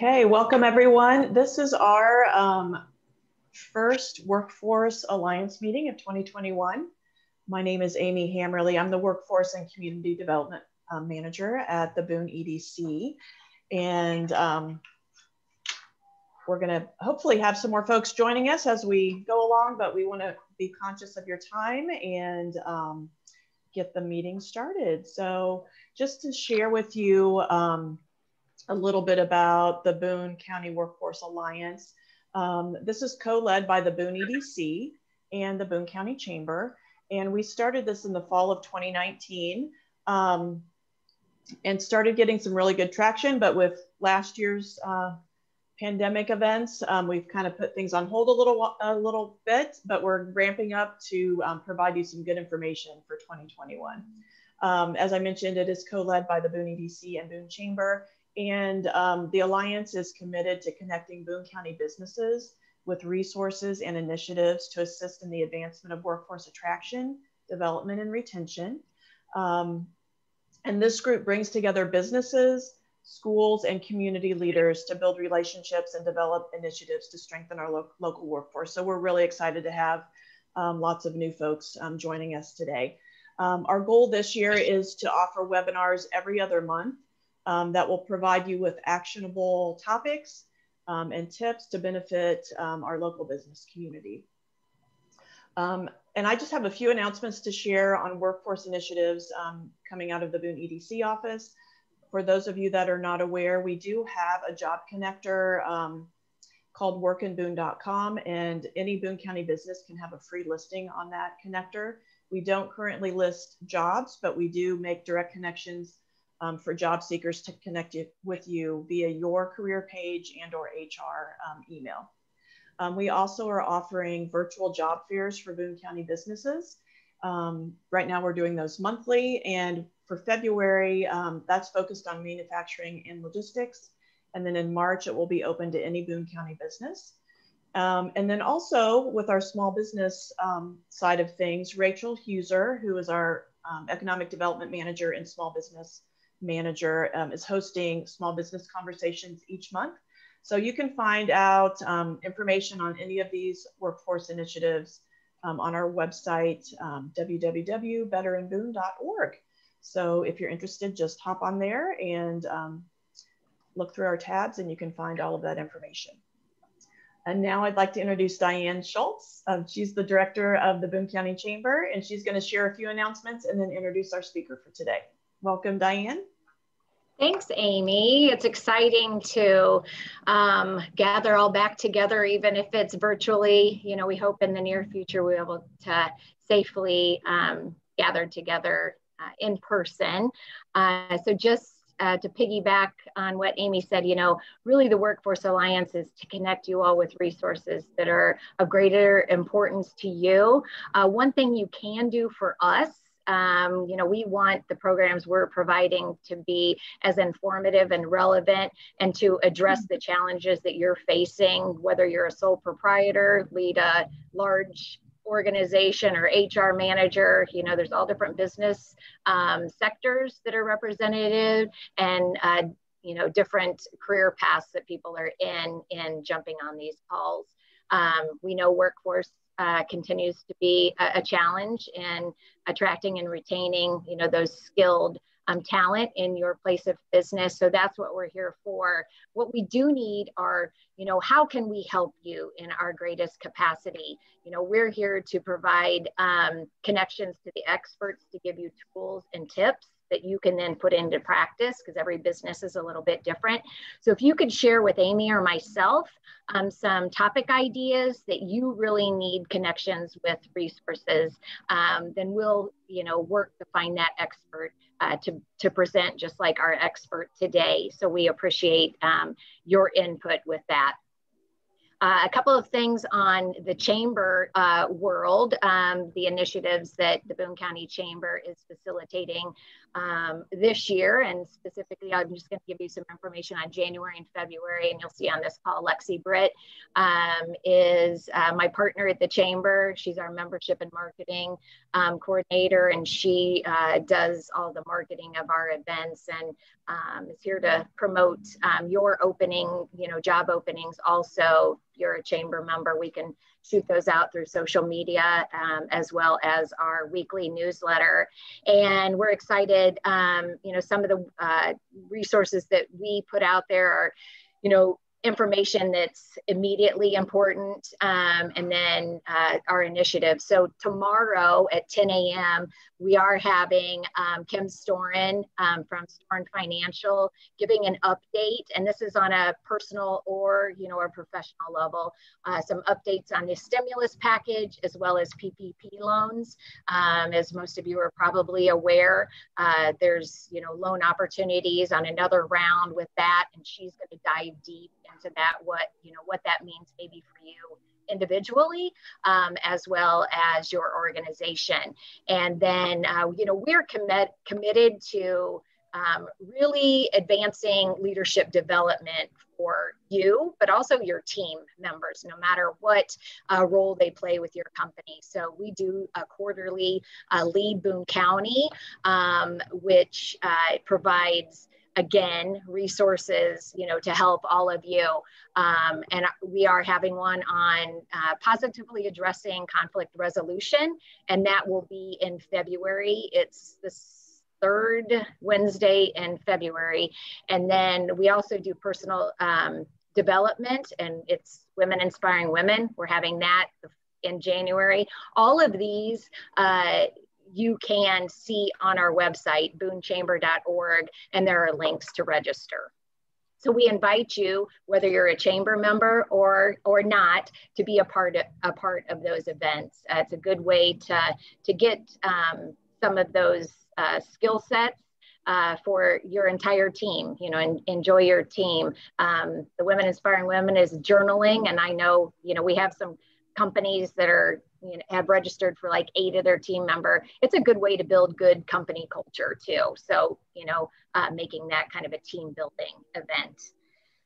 Okay, welcome everyone. This is our first Workforce Alliance meeting of 2021. My name is Amy Hammerly. I'm the Workforce and Community Development Manager at the Boone EDC. And we're gonna hopefully have some more folks joining us as we go along, but we wanna be conscious of your time and get the meeting started. So just to share with you a little bit about the Boone County Workforce Alliance. This is co-led by the Boone EDC and the Boone County Chamber. And we started this in the fall of 2019 and started getting some really good traction, but with last year's pandemic events, we've kind of put things on hold a little bit, but we're ramping up to provide you some good information for 2021. As I mentioned, it is co-led by the Boone EDC and Boone Chamber. And the Alliance is committed to connecting Boone County businesses with resources and initiatives to assist in the advancement of workforce attraction, development, and retention. And this group brings together businesses, schools, and community leaders to build relationships and develop initiatives to strengthen our local workforce. So we're really excited to have lots of new folks joining us today. Our goal this year is to offer webinars every other month that will provide you with actionable topics and tips to benefit our local business community. And I just have a few announcements to share on workforce initiatives coming out of the Boone EDC office. For those of you that are not aware, we do have a job connector called workinboone.com, and any Boone County business can have a free listing on that connector. We don't currently list jobs, but we do make direct connections for job seekers to connect with you via your career page and or HR email. We also are offering virtual job fairs for Boone County businesses. Right now we're doing those monthly, and for February, that's focused on manufacturing and logistics. And then in March, it will be open to any Boone County business. And then also with our small business side of things, Rachel Huser, who is our economic development manager and small business manager, is hosting small business conversations each month. So you can find out information on any of these workforce initiatives on our website, www.betterinboone.org. So if you're interested, just hop on there and look through our tabs and you can find all of that information. And now I'd like to introduce Diane Schultz. She's the director of the Boone County Chamber, and she's going to share a few announcements and then introduce our speaker for today. Welcome, Diane. Thanks, Amy. It's exciting to gather all back together, even if it's virtually. You know, we hope in the near future we'll be able to safely gather together in person. So just to piggyback on what Amy said, you know, really the Workforce Alliance is to connect you all with resources that are of greater importance to you. One thing you can do for us, you know, we want the programs we're providing to be as informative and relevant and to address the challenges that you're facing, whether you're a sole proprietor, lead a large organization, or HR manager. You know, there's all different business sectors that are represented, and you know, different career paths that people are in jumping on these calls. We know workforce continues to be a challenge in attracting and retaining, you know, those skilled talent in your place of business. So that's what we're here for. What we do need are, you know, how can we help you in our greatest capacity? You know, we're here to provide connections to the experts to give you tools and tips that you can then put into practice, because every business is a little bit different. So if you could share with Amy or myself some topic ideas that you really need connections with resources, then we'll, you know, work to find that expert to present just like our expert today. So we appreciate your input with that. A couple of things on the chamber world, the initiatives that the Boone County Chamber is facilitating this year. And specifically, I'm just going to give you some information on January and February, and you'll see on this call, Lexi Britt is my partner at the Chamber. She's our membership and marketing coordinator, and she does all the marketing of our events and is here to promote your opening, job openings. Also, if you're a Chamber member, we can shoot those out through social media, as well as our weekly newsletter. And we're excited, some of the resources that we put out there are, information that's immediately important, and then our initiative. So tomorrow at 10 a.m., we are having Kim Storin from Storin Financial giving an update, and this is on a personal or, a professional level, some updates on the stimulus package as well as PPP loans. As most of you are probably aware, there's, loan opportunities on another round with that, and she's going to dive deep into that, what that means maybe for you individually, as well as your organization. And then, we're committed to really advancing leadership development for you, but also your team members, no matter what role they play with your company. So we do a quarterly Lead Boone County, which provides, again, resources, to help all of you. And we are having one on positively addressing conflict resolution, and that will be in February. It's the third Wednesday in February. And then we also do personal development, and it's Women Inspiring Women. We're having that in January. All of these you can see on our website, boonechamber.org, and there are links to register. So we invite you, whether you're a Chamber member or not, to be a part of those events. It's a good way to get some of those skill sets for your entire team, and enjoy your team. The Women Inspiring Women is journaling, and I know, we have some companies that are, have registered for like 8 of their team member. It's a good way to build good company culture too. So, making that kind of a team building event.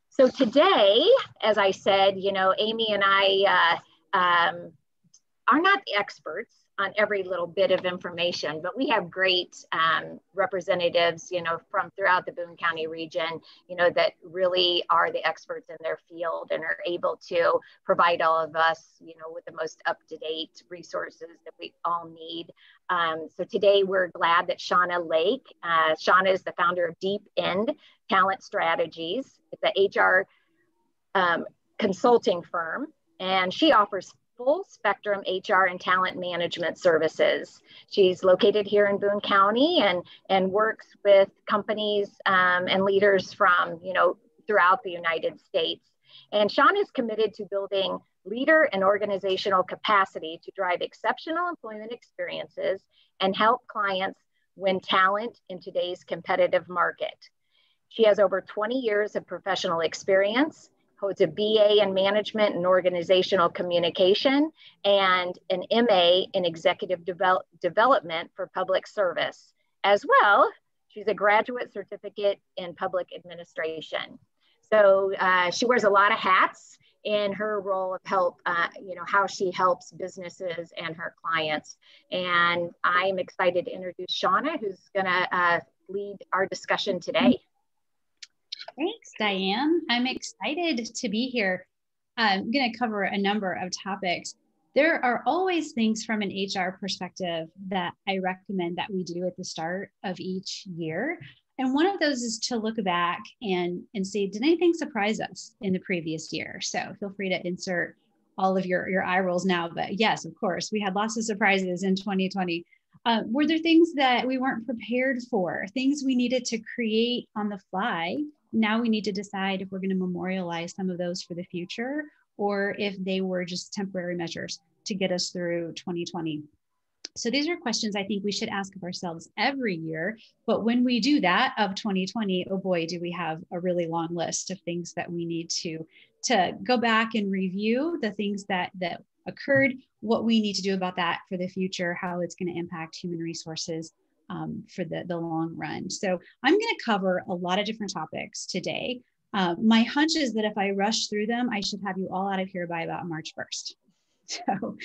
So today, as I said, Amy and I are not the experts on every little bit of information, but we have great representatives, from throughout the Boone County region, that really are the experts in their field and are able to provide all of us, with the most up-to-date resources that we all need. So today we're glad that Shawna Lake, Shawna is the founder of Deep End Talent Strategies. It's a HR consulting firm, and she offers full spectrum HR and talent management services. She's located here in Boone County and works with companies and leaders from, throughout the United States. And Shawna is committed to building leader and organizational capacity to drive exceptional employment experiences and help clients win talent in today's competitive market. She has over 20 years of professional experience, holds a BA in Management and Organizational Communication, and an MA in Executive Development for Public Service. As well, she's a graduate certificate in Public Administration. So she wears a lot of hats in her role of how she helps businesses and her clients. And I'm excited to introduce Shawna, who's gonna lead our discussion today. Thanks, Diane. I'm excited to be here. I'm going to cover a number of topics. There are always things from an HR perspective that I recommend that we do at the start of each year. And one of those is to look back and see, did anything surprise us in the previous year? So feel free to insert all of your eye rolls now. But yes, of course, we had lots of surprises in 2020. Were there things that we weren't prepared for, things we needed to create on the fly? Now we need to decide if we're going to memorialize some of those for the future, or if they were just temporary measures to get us through 2020. So these are questions I think we should ask of ourselves every year. But when we do that of 2020, oh boy, do we have a really long list of things that we need to go back and review the things that occurred, what we need to do about that for the future, how it's going to impact human resources for the long run. So I'm going to cover a lot of different topics today. My hunch is that if I rush through them, I should have you all out of here by about March 1st. So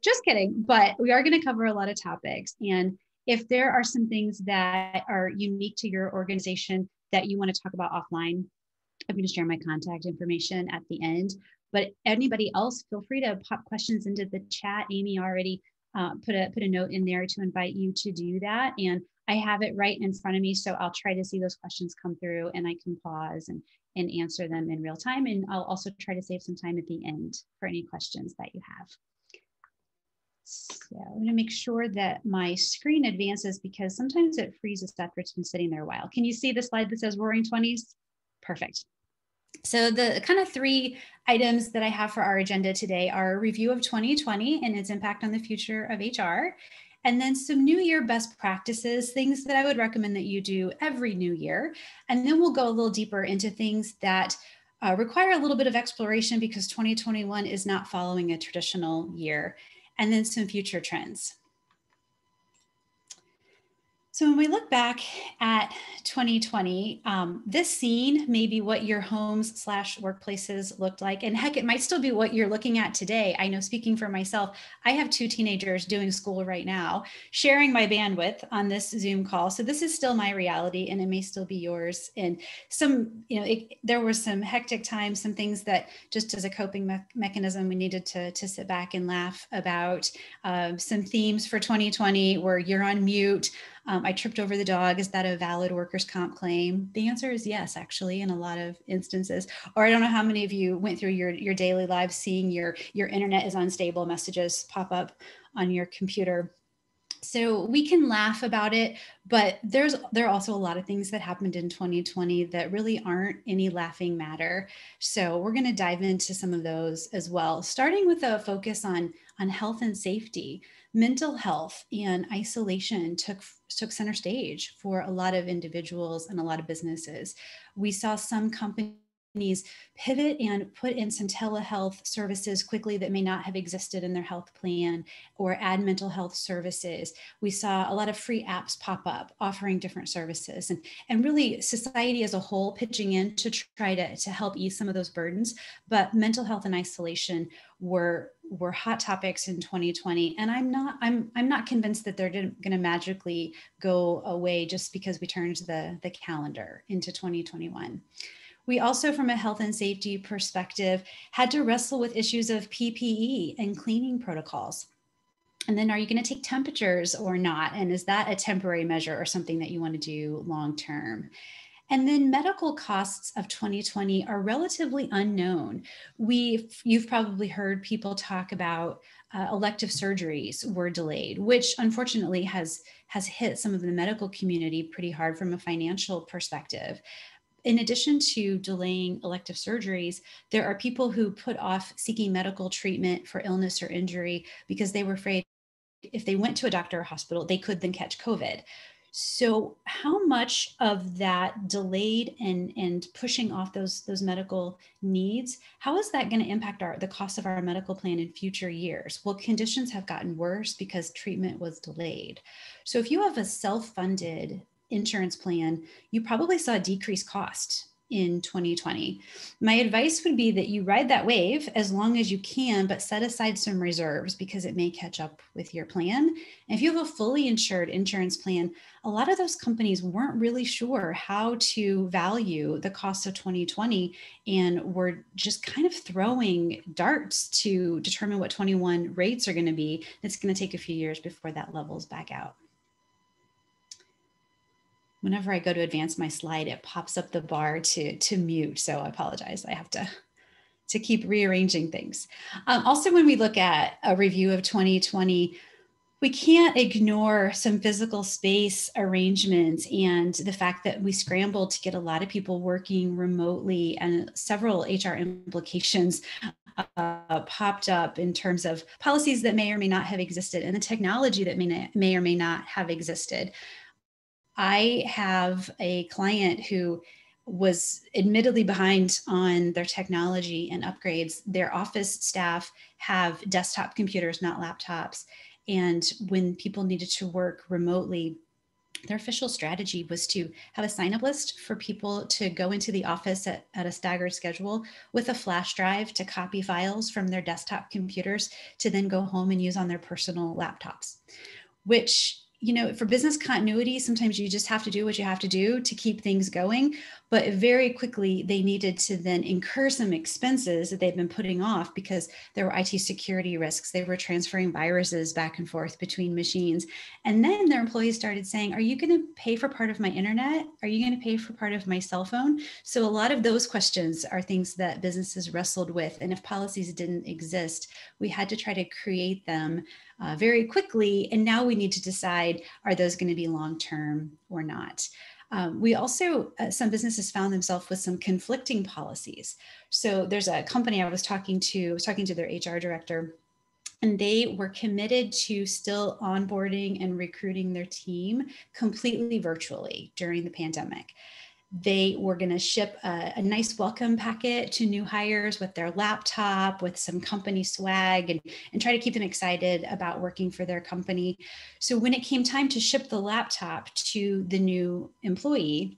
just kidding, but we are going to cover a lot of topics. And if there are some things that are unique to your organization that you want to talk about offline, I'm going to share my contact information at the end. But anybody else, feel free to pop questions into the chat. Amy already put a note in there to invite you to do that. And I have it right in front of me, so I'll try to see those questions come through, and I can pause and answer them in real time. And I'll also try to save some time at the end for any questions that you have. So I'm going to make sure that my screen advances, because sometimes it freezes after it's been sitting there a while. Can you see the slide that says Roaring 20s? Perfect. So the kind of 3 items that I have for our agenda today are a review of 2020 and its impact on the future of HR, and then some new year best practices, things that I would recommend that you do every new year. And then we'll go a little deeper into things that require a little bit of exploration because 2021 is not following a traditional year, and then some future trends. So when we look back at 2020, this scene may be what your homes / workplaces looked like. And heck, it might still be what you're looking at today. I know, speaking for myself, I have 2 teenagers doing school right now, sharing my bandwidth on this Zoom call. So this is still my reality, and it may still be yours. And some, there were some hectic times, some things that just as a coping mechanism, we needed to sit back and laugh about. Some themes for 2020 were you're on mute. I tripped over the dog. Is that a valid workers' comp claim? The answer is yes, actually, in a lot of instances. Or I don't know how many of you went through your daily lives seeing your internet is unstable messages pop up on your computer. So we can laugh about it, but there are also a lot of things that happened in 2020 that really aren't any laughing matter. So we're going to dive into some of those as well, starting with a focus on health and safety. Mental health and isolation took center stage for a lot of individuals and a lot of businesses. We saw some companies pivot and put in some telehealth services quickly that may not have existed in their health plan, or add mental health services. We saw a lot of free apps pop up offering different services, and really society as a whole pitching in to try to help ease some of those burdens. But mental health and isolation were hot topics in 2020, and I'm not convinced that they're going to magically go away just because we turned the calendar into 2021. We also, from a health and safety perspective, had to wrestle with issues of PPE and cleaning protocols. And then, are you going to take temperatures or not? And is that a temporary measure or something that you want to do long term? And then medical costs of 2020 are relatively unknown. You've probably heard people talk about elective surgeries were delayed, which unfortunately has hit some of the medical community pretty hard from a financial perspective. In addition to delaying elective surgeries, there are people who put off seeking medical treatment for illness or injury because they were afraid if they went to a doctor or hospital, they could then catch COVID. So how much of that delayed and pushing off those medical needs, how is that going to impact the cost of our medical plan in future years? Well, conditions have gotten worse because treatment was delayed. So if you have a self-funded insurance plan, you probably saw a decreased cost in 2020. My advice would be that you ride that wave as long as you can, but set aside some reserves because it may catch up with your plan. And if you have a fully insured insurance plan, a lot of those companies weren't really sure how to value the cost of 2020 and were just kind of throwing darts to determine what 21 rates are going to be. It's going to take a few years before that levels back out. Whenever I go to advance my slide, it pops up the bar to mute. So I apologize. I have to keep rearranging things. Also, when we look at a review of 2020, we can't ignore some physical space arrangements and the fact that we scrambled to get a lot of people working remotely, and several HR implications popped up in terms of policies that may or may not have existed and the technology that may or may not have existed. I have a client who was admittedly behind on their technology and upgrades. Their office staff have desktop computers, not laptops. And when people needed to work remotely, their official strategy was to have a sign-up list for people to go into the office at a staggered schedule with a flash drive to copy files from their desktop computers to then go home and use on their personal laptops, which, you know, for business continuity, sometimes you just have to do what you have to do to keep things going. But very quickly, they needed to then incur some expenses that they've been putting off because there were IT security risks. They were transferring viruses back and forth between machines. And then their employees started saying, are you going to pay for part of my internet? Are you going to pay for part of my cell phone? So a lot of those questions are things that businesses wrestled with. And if policies didn't exist, we had to try to create them very quickly. And now we need to decide, are those going to be long-term or not? We also, some businesses found themselves with some conflicting policies. So there's a company I was talking to their HR director, and they were committed to still onboarding and recruiting their team completely virtually during the pandemic. They were going to ship a nice welcome packet to new hires with their laptop, with some company swag, and try to keep them excited about working for their company. So when it came time to ship the laptop to the new employee,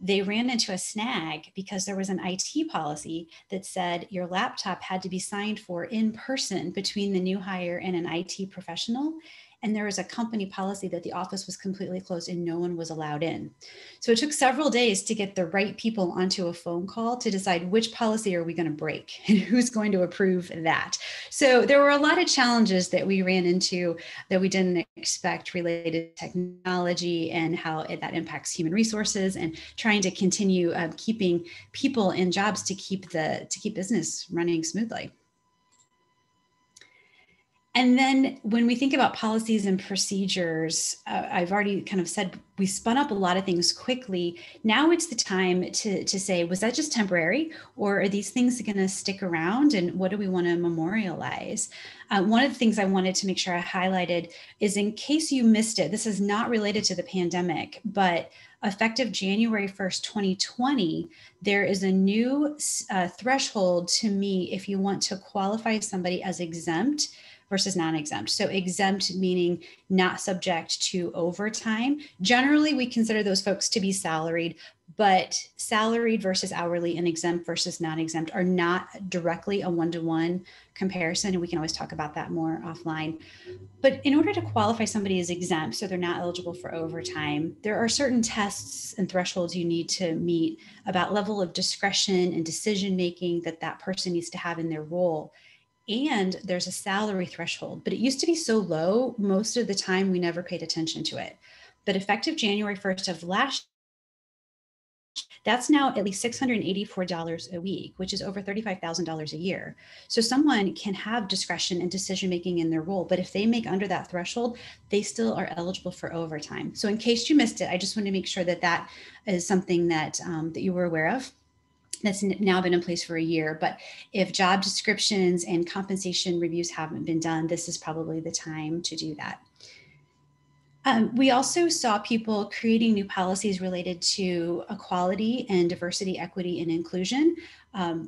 they ran into a snag because there was an IT policy that said your laptop had to be signed for in person between the new hire and an IT professional. And there was a company policy that the office was completely closed and no one was allowed in. So it took several days to get the right people onto a phone call to decide which policy are we going to break and who's going to approve that. So there were a lot of challenges that we ran into that we didn't expect related to technology and how that impacts human resources, and trying to continue keeping people in jobs to keep business running smoothly. And then when we think about policies and procedures, I've already kind of said we spun up a lot of things quickly. Now it's the time to say, was that just temporary, or are these things going to stick around, and what do we want to memorialize? One of the things I wanted to make sure I highlighted is, in case you missed it, this is not related to the pandemic, but effective January 1st, 2020, there is a new threshold to meet if you want to qualify somebody as exempt versus non-exempt. So exempt meaning not subject to overtime. Generally, we consider those folks to be salaried, but salaried versus hourly and exempt versus non-exempt are not directly a one-to-one comparison. And we can always talk about that more offline. But in order to qualify somebody as exempt, so they're not eligible for overtime, there are certain tests and thresholds you need to meet about level of discretion and decision-making that person needs to have in their role. And there's a salary threshold, but it used to be so low, most of the time we never paid attention to it. But effective January 1st of last year, that's now at least $684 a week, which is over $35,000 a year. So someone can have discretion and decision-making in their role, but if they make under that threshold, they still are eligible for overtime. So in case you missed it, I just want to make sure that is something that you were aware of. That's now been in place for a year. But if job descriptions and compensation reviews haven't been done, this is probably the time to do that. We also saw people creating new policies related to equality and diversity, equity, and inclusion. A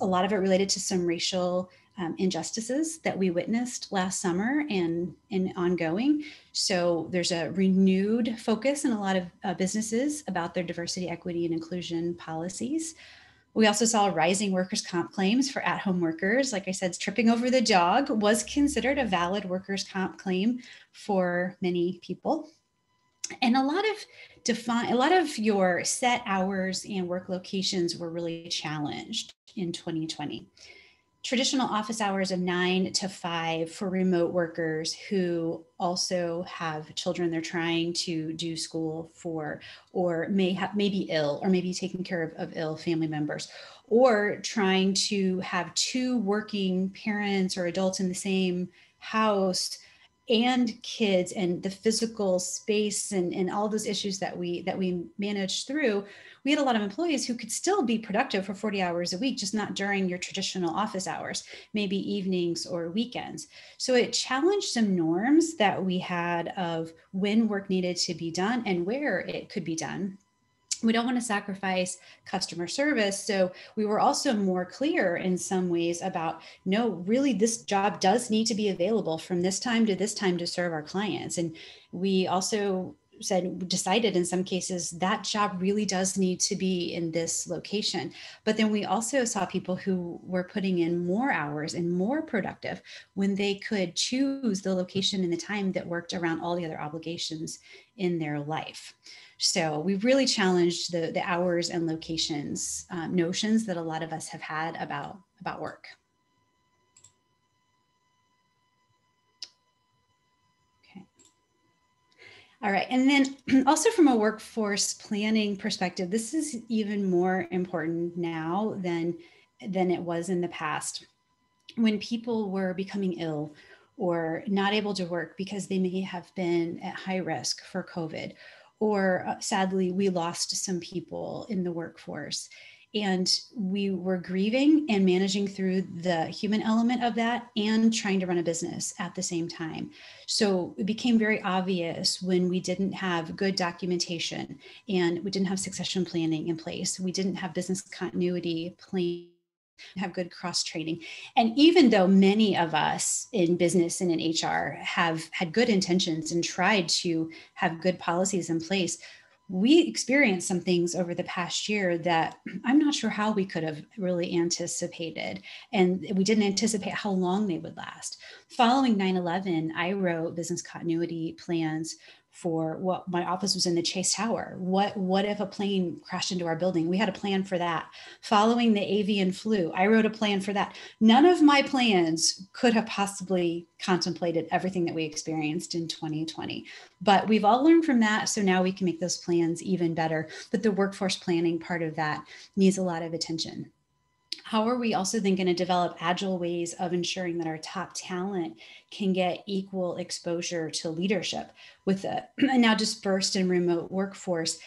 lot of it related to some racial injustices that we witnessed last summer and ongoing. So there's a renewed focus in a lot of businesses about their diversity, equity, and inclusion policies. We also saw rising workers' comp claims for at-home workers. Like I said, tripping over the dog was considered a valid workers' comp claim for many people. And a lot of your set hours and work locations were really challenged in 2020. Traditional office hours of 9 to 5 for remote workers who also have children they're trying to do school for, or may be ill, or maybe taking care of ill family members, or trying to have two working parents or adults in the same house and kids, and the physical space and all those issues that we managed through. We had a lot of employees who could still be productive for 40 hours a week, just not during your traditional office hours, maybe evenings or weekends. So it challenged some norms that we had of when work needed to be done and where it could be done. we don't want to sacrifice customer service. So we were also more clear in some ways about, no, really, this job does need to be available from this time to serve our clients. And we also decided in some cases that job really does need to be in this location. But then we also saw people who were putting in more hours and more productive when they could choose the location and the time that worked around all the other obligations in their life. So we've really challenged the hours and locations notions that a lot of us have had about work. Okay. All right. And then also from a workforce planning perspective, this is even more important now than it was in the past. When people were becoming ill or not able to work because they may have been at high risk for COVID, or sadly, we lost some people in the workforce. And we were grieving and managing through the human element of that and trying to run a business at the same time. So it became very obvious when we didn't have good documentation and we didn't have succession planning in place. We didn't have business continuity plan, have good cross training. And even though many of us in business and in HR have had good intentions and tried to have good policies in place, we experienced some things over the past year that I'm not sure how we could have really anticipated. And we didn't anticipate how long they would last. Following 9/11, I wrote business continuity plans for what my office was in the Chase Tower. What if a plane crashed into our building? We had a plan for that. Following the avian flu, I wrote a plan for that. None of my plans could have possibly contemplated everything that we experienced in 2020. But we've all learned from that. So now we can make those plans even better. But the workforce planning part of that needs a lot of attention. How are we also then going to develop agile ways of ensuring that our top talent can get equal exposure to leadership with a now dispersed and remote workforce?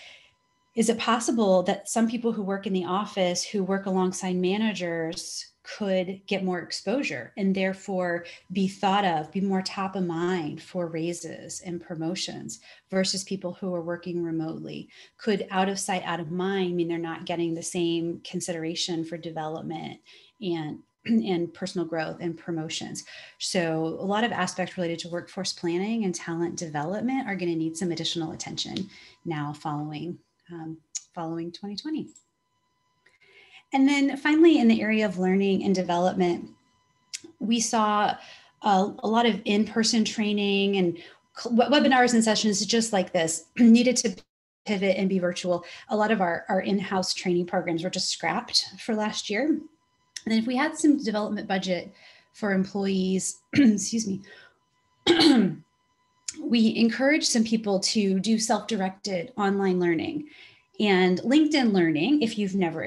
Is it possible that some people who work in the office, who work alongside managers, could get more exposure and therefore be thought of, be more top of mind for raises and promotions versus people who are working remotely? Could out of sight, out of mind mean they're not getting the same consideration for development and personal growth and promotions? So a lot of aspects related to workforce planning and talent development are going to need some additional attention now following 2020. And then finally, in the area of learning and development, we saw a lot of in-person training and webinars and sessions just like this needed to pivot and be virtual. A lot of our in-house training programs were just scrapped for last year. And then if we had some development budget for employees, excuse me, we encouraged some people to do self-directed online learning. And LinkedIn Learning, if you've never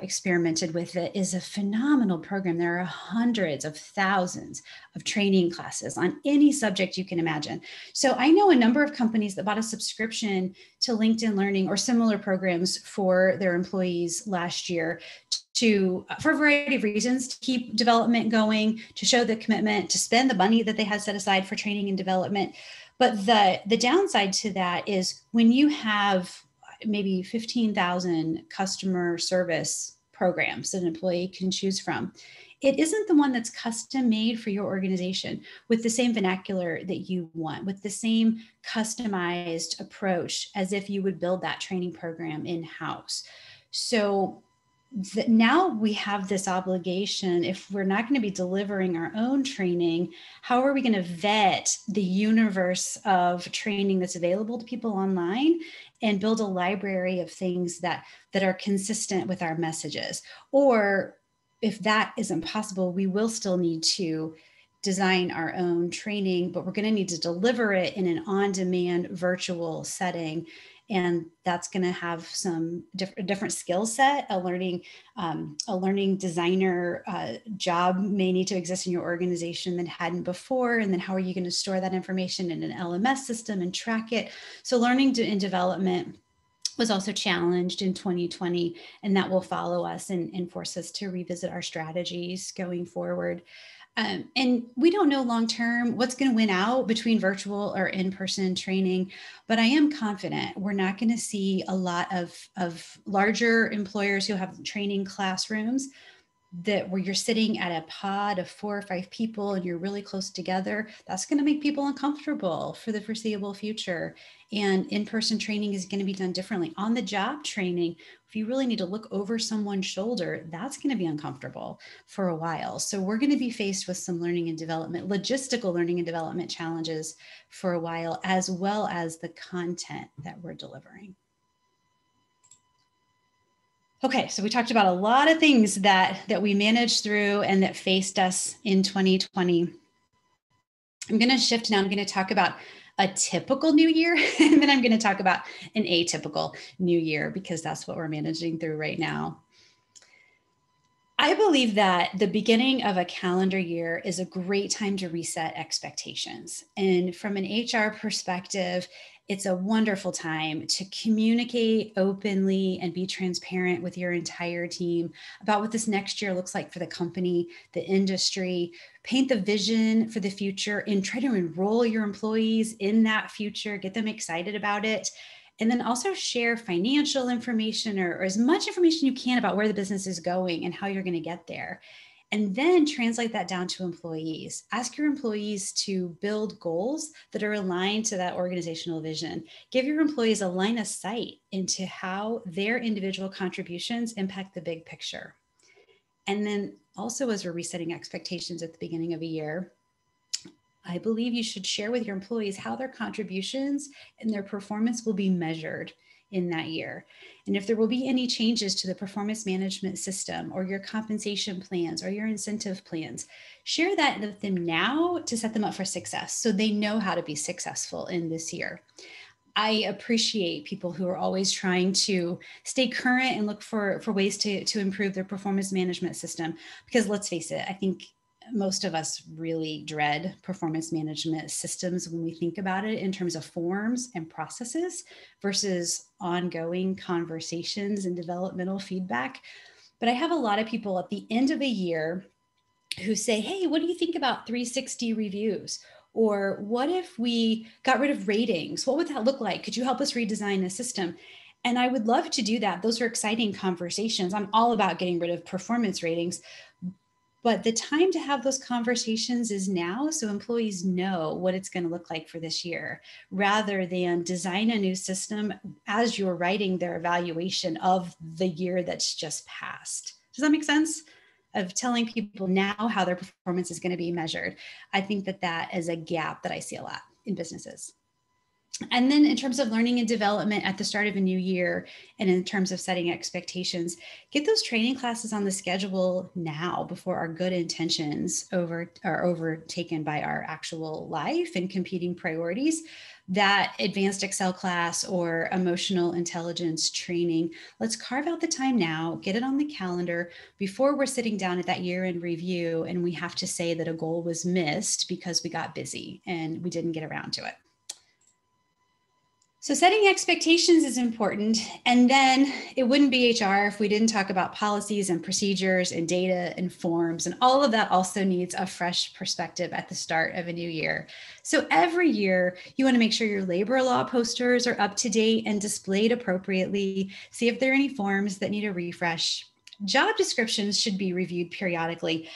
experimented with it, is a phenomenal program. There are hundreds of thousands of training classes on any subject you can imagine. So I know a number of companies that bought a subscription to LinkedIn Learning or similar programs for their employees last year for a variety of reasons, to keep development going, to show the commitment, to spend the money that they had set aside for training and development. But the downside to that is when you have maybe 15,000 customer service programs that an employee can choose from, it isn't the one that's custom made for your organization with the same vernacular that you want, with the same customized approach as if you would build that training program in-house. So now we have this obligation. If we're not going to be delivering our own training, how are we going to vet the universe of training that's available to people online and build a library of things that are consistent with our messages? Or if that isn't possible, we will still need to design our own training, but we're going to need to deliver it in an on-demand virtual setting. And that's going to have some different skill set. A learning designer job may need to exist in your organization that hadn't before. And then how are you going to store that information in an LMS system and track it? So learning and development was also challenged in 2020, and that will follow us and force us to revisit our strategies going forward. And we don't know long-term what's going to win out between virtual or in-person training, but I am confident we're not going to see a lot of larger employers who have training classrooms that where you're sitting at a pod of 4 or 5 people and you're really close together. That's going to make people uncomfortable for the foreseeable future. And in-person training is going to be done differently. On the job training, if you really need to look over someone's shoulder, that's going to be uncomfortable for a while. So we're going to be faced with some learning and development, logistical learning and development challenges for a while, as well as the content that we're delivering. Okay, so we talked about a lot of things that we managed through and that faced us in 2020. I'm going to shift now. I'm going to talk about a typical new year, and then I'm going to talk about an atypical new year because that's what we're managing through right now. I believe that the beginning of a calendar year is a great time to reset expectations. And from an HR perspective, it's a wonderful time to communicate openly and be transparent with your entire team about what this next year looks like for the company, the industry, paint the vision for the future, and try to enroll your employees in that future, get them excited about it. And then also share financial information or as much information you can about where the business is going and how you're going to get there. And then translate that down to employees. Ask your employees to build goals that are aligned to that organizational vision. Give your employees a line of sight into how their individual contributions impact the big picture. And then also, as we're resetting expectations at the beginning of a year, I believe you should share with your employees how their contributions and their performance will be measured in that year. And if there will be any changes to the performance management system or your compensation plans or your incentive plans, share that with them now to set them up for success so they know how to be successful in this year. I appreciate people who are always trying to stay current and look for ways to improve their performance management system, because let's face it, I think most of us really dread performance management systems when we think about it in terms of forms and processes versus ongoing conversations and developmental feedback. But I have a lot of people at the end of a year who say, hey, what do you think about 360 reviews? Or what if we got rid of ratings? What would that look like? Could you help us redesign the system? And I would love to do that. Those are exciting conversations. I'm all about getting rid of performance ratings. But the time to have those conversations is now, so employees know what it's going to look like for this year, rather than design a new system as you're writing their evaluation of the year that's just passed. Does that make sense? Of telling people now how their performance is going to be measured. I think that is a gap that I see a lot in businesses. And then in terms of learning and development at the start of a new year, and in terms of setting expectations, get those training classes on the schedule now before our good intentions are overtaken by our actual life and competing priorities. That advanced Excel class or emotional intelligence training, let's carve out the time now, get it on the calendar before we're sitting down at that year-end review and we have to say that a goal was missed because we got busy and we didn't get around to it. So setting expectations is important. And then it wouldn't be HR if we didn't talk about policies and procedures and data and forms. And all of that also needs a fresh perspective at the start of a new year. So every year, you want to make sure your labor law posters are up to date and displayed appropriately. See if there are any forms that need a refresh. Job descriptions should be reviewed periodically.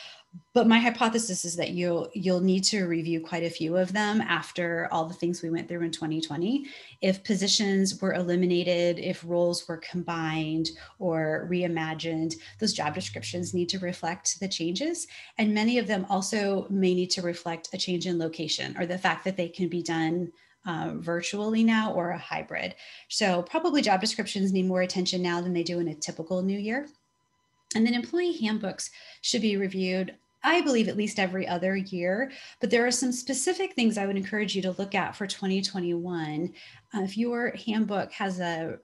But my hypothesis is that you'll need to review quite a few of them after all the things we went through in 2020. If positions were eliminated, if roles were combined or reimagined, those job descriptions need to reflect the changes. And many of them also may need to reflect a change in location or the fact that they can be done virtually now or a hybrid. So probably job descriptions need more attention now than they do in a typical new year. And then employee handbooks should be reviewed, I believe, at least every other year. But there are some specific things I would encourage you to look at for 2021. If your handbook has a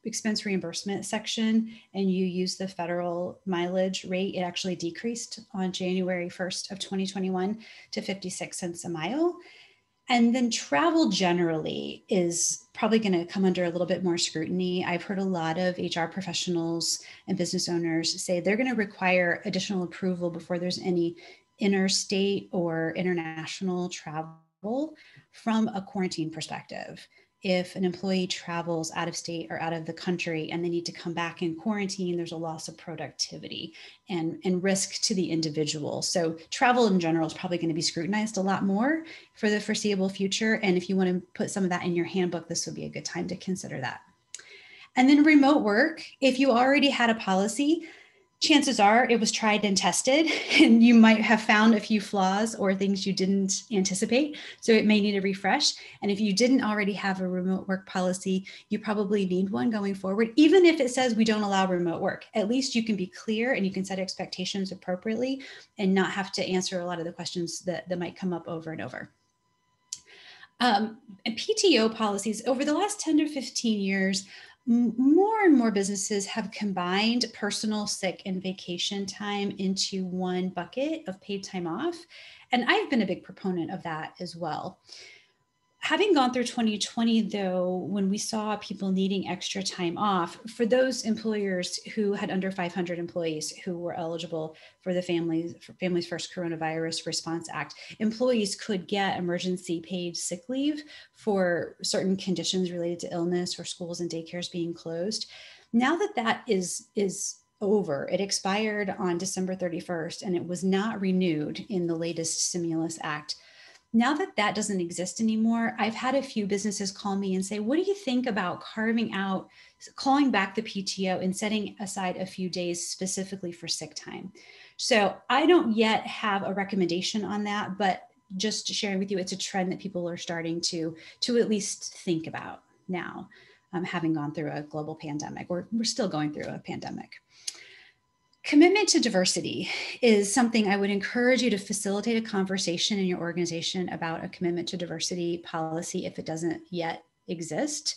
expense reimbursement section and you use the federal mileage rate, it actually decreased on January 1st of 2021 to 56 cents a mile. And then travel generally is probably going to come under a little bit more scrutiny. I've heard a lot of HR professionals and business owners say they're going to require additional approval before there's any interstate or international travel from a quarantine perspective. If an employee travels out of state or out of the country and they need to come back in quarantine, there's a loss of productivity and risk to the individual. So travel in general is probably going to be scrutinized a lot more for the foreseeable future. And if you want to put some of that in your handbook, this would be a good time to consider that. And then remote work, if you already had a policy, chances are it was tried and tested, and you might have found a few flaws or things you didn't anticipate. So it may need a refresh. And if you didn't already have a remote work policy, you probably need one going forward. Even if it says we don't allow remote work, at least you can be clear and you can set expectations appropriately and not have to answer a lot of the questions that might come up over and over. And PTO policies over the last 10 to 15 years, more and more businesses have combined personal, sick, and vacation time into one bucket of paid time off. And I've been a big proponent of that as well. Having gone through 2020, though, when we saw people needing extra time off, for those employers who had under 500 employees who were eligible for the Families First Coronavirus Response Act, employees could get emergency paid sick leave for certain conditions related to illness or schools and daycares being closed. Now that is over, it expired on December 31st, and it was not renewed in the latest stimulus act. Now that doesn't exist anymore, I've had a few businesses call me and say, what do you think about calling back the PTO and setting aside a few days specifically for sick time? So I don't yet have a recommendation on that, but just sharing with you, it's a trend that people are starting to at least think about now, having gone through a global pandemic, or we're still going through a pandemic. Commitment to diversity is something I would encourage you to facilitate a conversation in your organization about a commitment to diversity policy if it doesn't yet exist,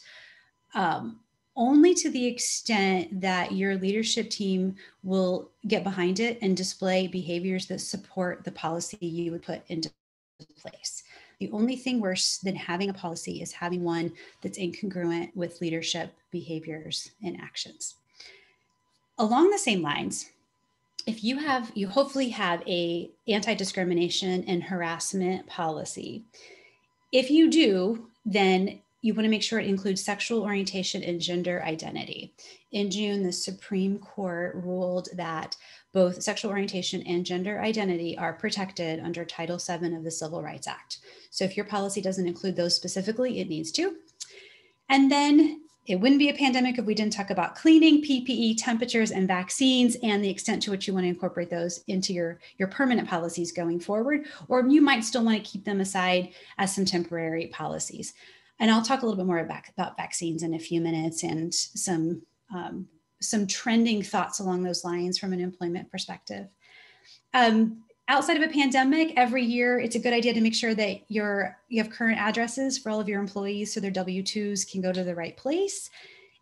only to the extent that your leadership team will get behind it and display behaviors that support the policy you would put into place. The only thing worse than having a policy is having one that's incongruent with leadership behaviors and actions. Along the same lines, if you hopefully have a anti-discrimination and harassment policy. If you do, then you want to make sure it includes sexual orientation and gender identity. In June, the Supreme Court ruled that both sexual orientation and gender identity are protected under Title VII of the Civil Rights Act. So if your policy doesn't include those specifically, it needs to. And then it wouldn't be a pandemic if we didn't talk about cleaning, PPE, temperatures, and vaccines, and the extent to which you want to incorporate those into your permanent policies going forward, or you might still want to keep them aside as some temporary policies. And I'll talk a little bit more about vaccines in a few minutes and some trending thoughts along those lines from an employment perspective. Outside of a pandemic, every year, it's a good idea to make sure that you have current addresses for all of your employees so their W-2s can go to the right place,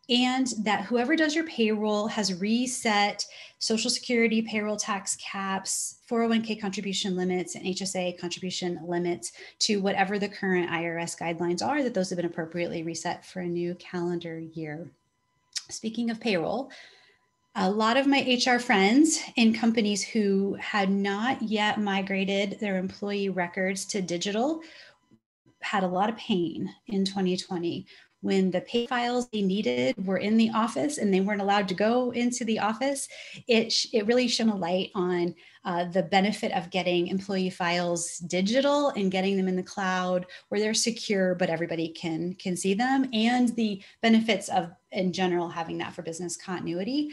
and that whoever does your payroll has reset Social Security payroll tax caps, 401k contribution limits, and HSA contribution limits to whatever the current IRS guidelines are, that those have been appropriately reset for a new calendar year. Speaking of payroll, a lot of my HR friends in companies who had not yet migrated their employee records to digital had a lot of pain in 2020 when the pay files they needed were in the office and they weren't allowed to go into the office. It really shone a light on the benefit of getting employee files digital and getting them in the cloud where they're secure, but everybody can see them, and the benefits of, in general, having that for business continuity.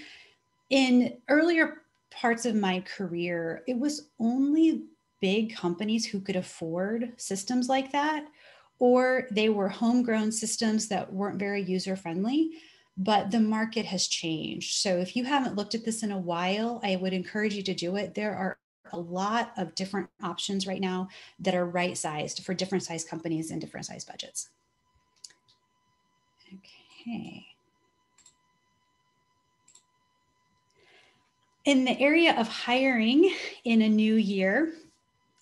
In earlier parts of my career, it was only big companies who could afford systems like that, or they were homegrown systems that weren't very user-friendly, but the market has changed. So if you haven't looked at this in a while, I would encourage you to do it. There are a lot of different options right now that are right-sized for different size companies and different size budgets. Okay. In the area of hiring in a new year,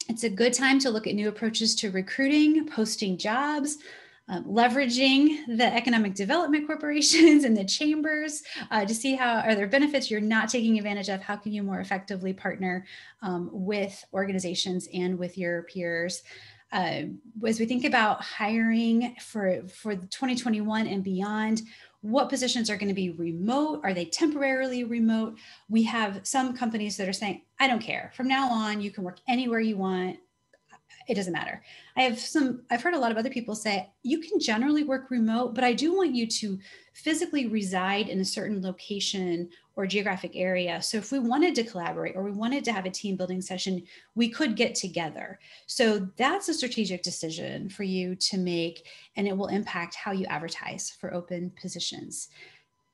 it's a good time to look at new approaches to recruiting, posting jobs, leveraging the economic development corporations and the chambers to see how are there benefits you're not taking advantage of. How can you more effectively partner with organizations and with your peers? As we think about hiring for 2021 and beyond, what positions are going to be remote? Are they temporarily remote? We have some companies that are saying, I don't care. From now on, you can work anywhere you want. It doesn't matter. I've heard a lot of other people say, you can generally work remote, but I do want you to physically reside in a certain location or geographic area. So if we wanted to collaborate or we wanted to have a team building session, we could get together. So that's a strategic decision for you to make, and it will impact how you advertise for open positions.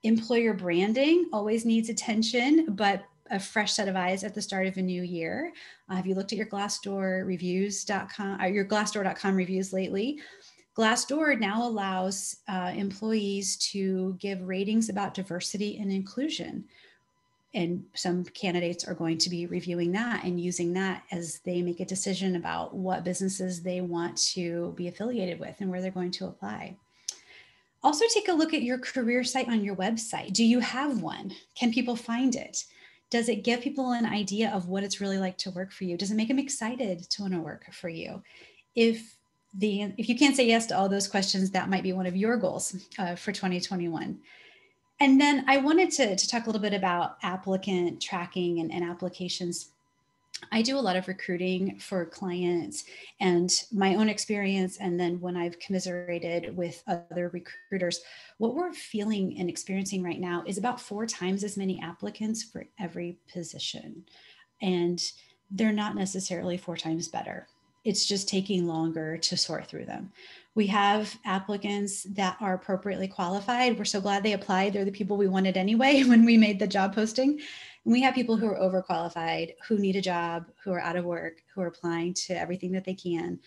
Employer branding always needs attention, but a fresh set of eyes at the start of a new year. Have you looked at your Glassdoor reviews.com or your Glassdoor.com reviews lately? Glassdoor now allows employees to give ratings about diversity and inclusion. And some candidates are going to be reviewing that and using that as they make a decision about what businesses they want to be affiliated with and where they're going to apply. Also, take a look at your career site on your website. Do you have one? Can people find it? Does it give people an idea of what it's really like to work for you? Does it make them excited to want to work for you? If you can't say yes to all those questions, that might be one of your goals for 2021. And then I wanted to talk a little bit about applicant tracking and applications. I do a lot of recruiting for clients and my own experience. And then when I've commiserated with other recruiters, what we're feeling and experiencing right now is about 4 times as many applicants for every position. And they're not necessarily 4 times better. It's just taking longer to sort through them. We have applicants that are appropriately qualified. We're so glad they applied. They're the people we wanted anyway when we made the job posting. And we have people who are overqualified, who need a job, who are out of work, who are applying to everything that they can.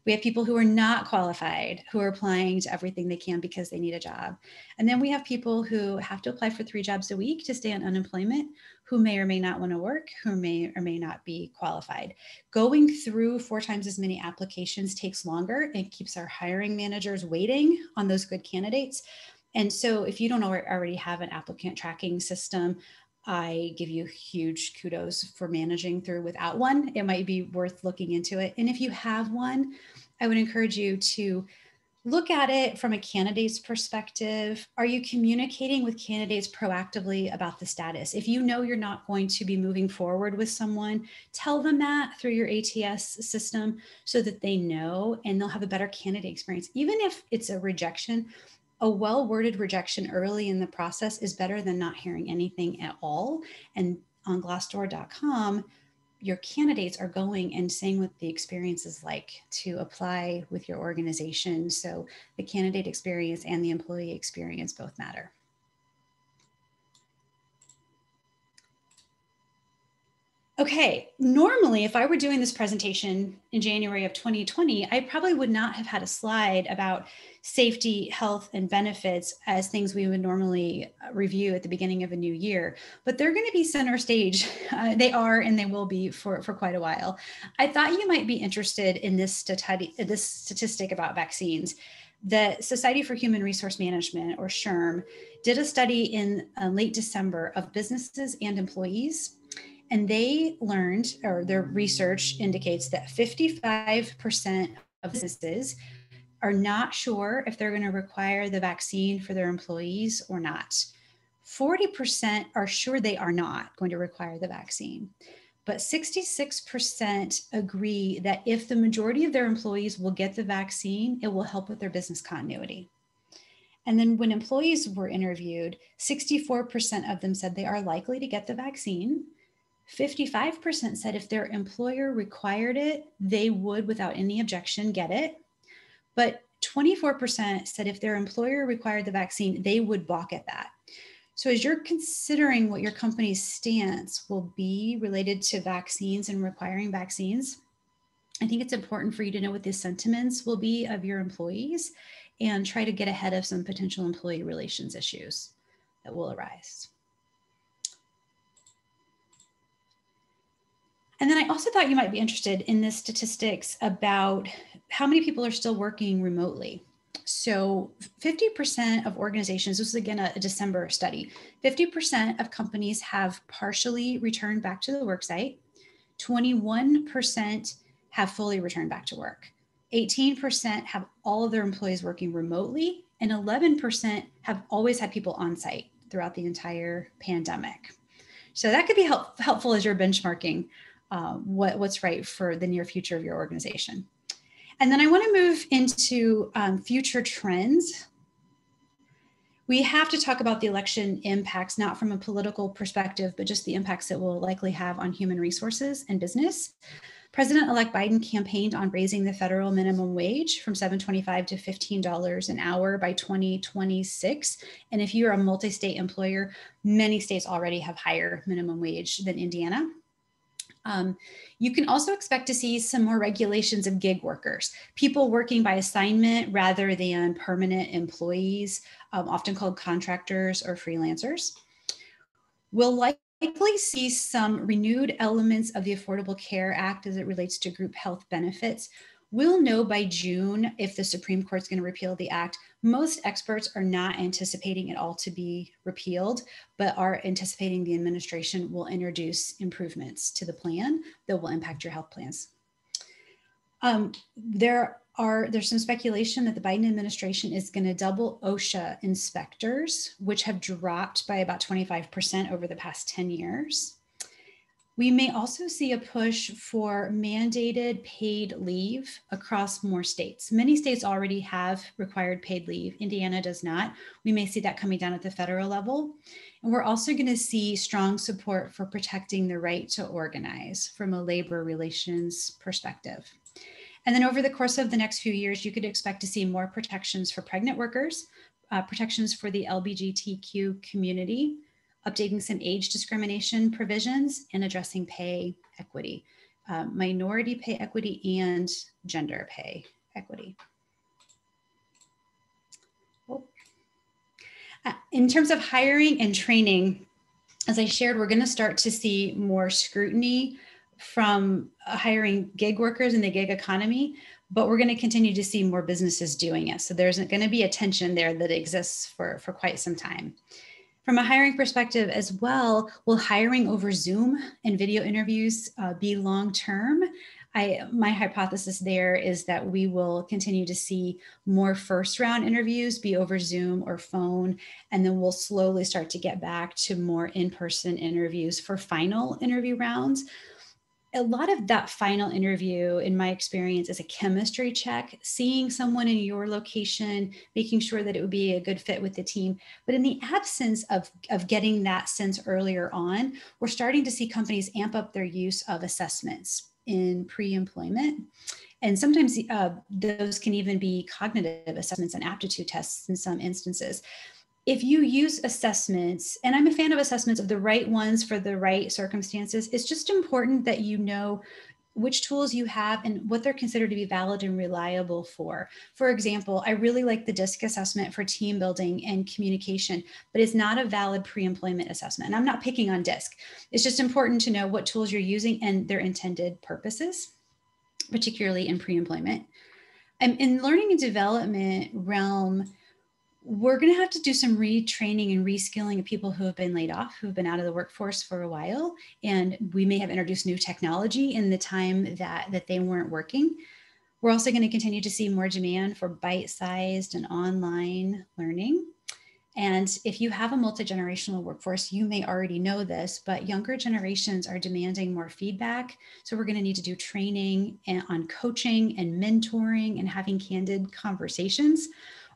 We have people who are not qualified, who are applying to everything they can because they need a job. And then we have people who have to apply for 3 jobs a week to stay on unemployment, who may or may not want to work, who may or may not be qualified. Going through 4 times as many applications takes longer and keeps our hiring managers waiting on those good candidates. And so if you don't already have an applicant tracking system, I give you huge kudos for managing through without one. It might be worth looking into it. And if you have one, I would encourage you to look at it from a candidate's perspective. Are you communicating with candidates proactively about the status? If you know you're not going to be moving forward with someone, tell them that through your ATS system so that they know and they'll have a better candidate experience. Even if it's a rejection, a well-worded rejection early in the process is better than not hearing anything at all. And on Glassdoor.com, your candidates are going and saying what the experience is like to apply with your organization. So the candidate experience and the employee experience both matter. Okay, normally if I were doing this presentation in January of 2020, I probably would not have had a slide about safety, health, and benefits as things we would normally review at the beginning of a new year, but they're going to be center stage. They are, and they will be for quite a while. I thought you might be interested in this statistic about vaccines. The Society for Human Resource Management, or SHRM, did a study in late December of businesses and employees. And they learned, or their research indicates that 55% of businesses are not sure if they're going to require the vaccine for their employees or not. 40% are sure they are not going to require the vaccine. But 66% agree that if the majority of their employees will get the vaccine, it will help with their business continuity. And then when employees were interviewed, 64% of them said they are likely to get the vaccine. 55% said if their employer required it, they would, without any objection, get it. But 24% said if their employer required the vaccine, they would balk at that. So as you're considering what your company's stance will be related to vaccines and requiring vaccines, I think it's important for you to know what the sentiments will be of your employees and try to get ahead of some potential employee relations issues that will arise. And then I also thought you might be interested in the statistics about how many people are still working remotely. So 50% of organizations, this is again a December study, 50% of companies have partially returned back to the work site, 21% have fully returned back to work, 18% have all of their employees working remotely, and 11% have always had people on site throughout the entire pandemic. So that could be helpful as you're benchmarking what's right for the near future of your organization. And then I want to move into future trends. We have to talk about the election impacts, not from a political perspective, but just the impacts it will likely have on human resources and business. President-elect Biden campaigned on raising the federal minimum wage from $7.25 to $15 an hour by 2026. And if you're a multi-state employer, many states already have higher minimum wage than Indiana. You can also expect to see some more regulations of gig workers, people working by assignment rather than permanent employees, often called contractors or freelancers. We'll likely see some renewed elements of the Affordable Care Act as it relates to group health benefits. We'll know by June if the Supreme Court's going to repeal the act. Most experts are not anticipating it all to be repealed, but are anticipating the administration will introduce improvements to the plan that will impact your health plans. There's some speculation that the Biden administration is going to double OSHA inspectors, which have dropped by about 25% over the past 10 years. We may also see a push for mandated paid leave across more states. Many states already have required paid leave. Indiana does not. We may see that coming down at the federal level. And we're also going to see strong support for protecting the right to organize from a labor relations perspective. And then over the course of the next few years, you could expect to see more protections for pregnant workers, protections for the LGBTQ community, updating some age discrimination provisions, and addressing pay equity, minority pay equity and gender pay equity. In terms of hiring and training, as I shared, we're going to start to see more scrutiny from hiring gig workers in the gig economy, but we're going to continue to see more businesses doing it. So there's going to be a tension there that exists for quite some time. From a hiring perspective as well, will hiring over Zoom and video interviews be long-term? My hypothesis there is that we will continue to see more first-round interviews be over Zoom or phone, and then we'll slowly start to get back to more in-person interviews for final interview rounds. A lot of that final interview, in my experience, is a chemistry check, seeing someone in your location, making sure that it would be a good fit with the team. But in the absence of getting that sense earlier on, we're starting to see companies amp up their use of assessments in pre-employment. And sometimes those can even be cognitive assessments and aptitude tests in some instances. If you use assessments, and I'm a fan of assessments, of the right ones for the right circumstances, it's just important that you know which tools you have and what they're considered to be valid and reliable for. For example, I really like the DISC assessment for team building and communication, but it's not a valid pre-employment assessment. And I'm not picking on DISC. It's just important to know what tools you're using and their intended purposes, particularly in pre-employment. In learning and development realm, we're going to have to do some retraining and reskilling of people who have been laid off, who have been out of the workforce for a while. And we may have introduced new technology in the time that they weren't working. We're also going to continue to see more demand for bite-sized and online learning. And if you have a multi-generational workforce, you may already know this, but younger generations are demanding more feedback. So we're going to need to do training on coaching and mentoring and having candid conversations.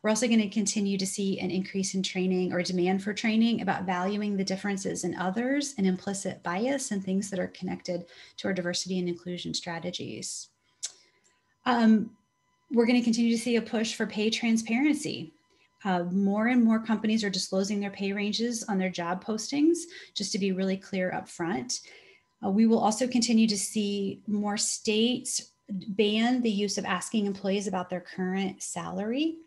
We're also going to continue to see an increase in training or demand for training about valuing the differences in others and implicit bias and things that are connected to our diversity and inclusion strategies. We're going to continue to see a push for pay transparency. More and more companies are disclosing their pay ranges on their job postings, just to be really clear up front. We will also continue to see more states ban the use of asking employees about their current salary.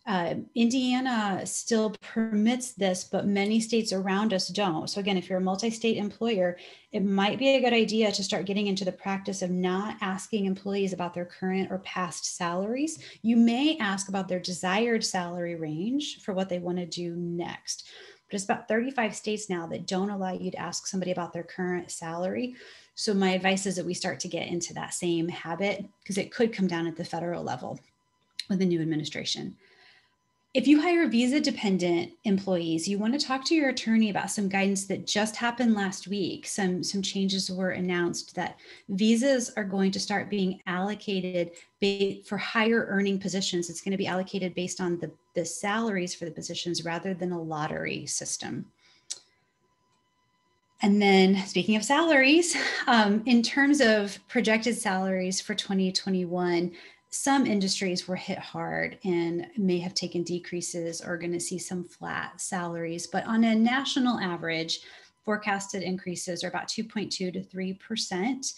Indiana still permits this, but many states around us don't. So again, if you're a multi-state employer, it might be a good idea to start getting into the practice of not asking employees about their current or past salaries. You may ask about their desired salary range for what they want to do next. But it's about 35 states now that don't allow you to ask somebody about their current salary. So my advice is that we start to get into that same habit, because it could come down at the federal level with the new administration. If you hire visa dependent employees, you want to talk to your attorney about some guidance that just happened last week. Some changes were announced that visas are going to start being allocated for higher earning positions. It's going to be allocated based on the salaries for the positions rather than a lottery system. And then speaking of salaries, in terms of projected salaries for 2021, some industries were hit hard and may have taken decreases or going to see some flat salaries. But on a national average, forecasted increases are about 2.2 to 3%.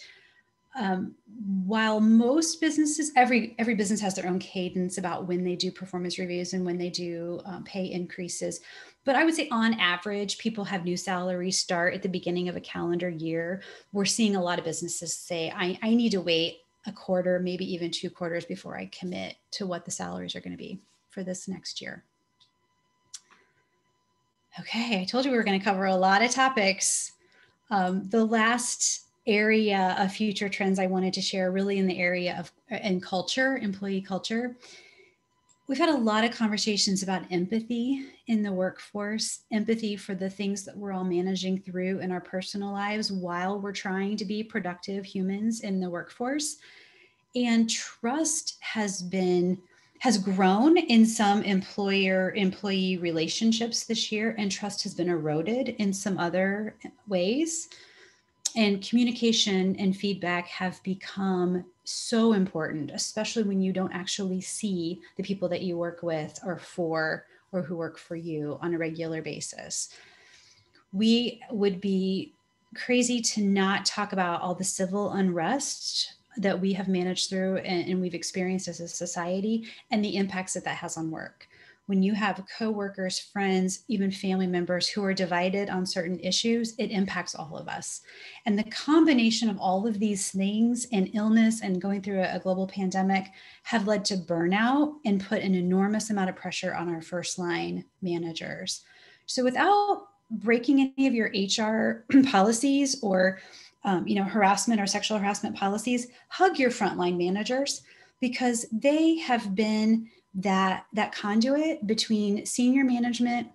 While most businesses, every business has their own cadence about when they do performance reviews and when they do pay increases. But I would say on average, people have new salaries start at the beginning of a calendar year. We're seeing a lot of businesses say, I need to wait a quarter, maybe even 2 quarters before I commit to what the salaries are going to be for this next year. Okay, I told you we were going to cover a lot of topics. The last area of future trends I wanted to share really in the area of culture, employee culture. We've had a lot of conversations about empathy in the workforce, empathy for the things that we're all managing through in our personal lives while we're trying to be productive humans in the workforce. And trust has grown in some employer-employee relationships this year, and trust has been eroded in some other ways. And communication and feedback have become so important, especially when you don't actually see the people that you work with or who work for you on a regular basis. We would be crazy to not talk about all the civil unrest that we have managed through and we've experienced as a society and the impacts that has on work. When you have coworkers, friends, even family members who are divided on certain issues, it impacts all of us. And the combination of all of these things and illness and going through a global pandemic have led to burnout and put an enormous amount of pressure on our first line managers. So without breaking any of your HR policies or harassment or sexual harassment policies, hug your frontline managers, because they have been that conduit between senior management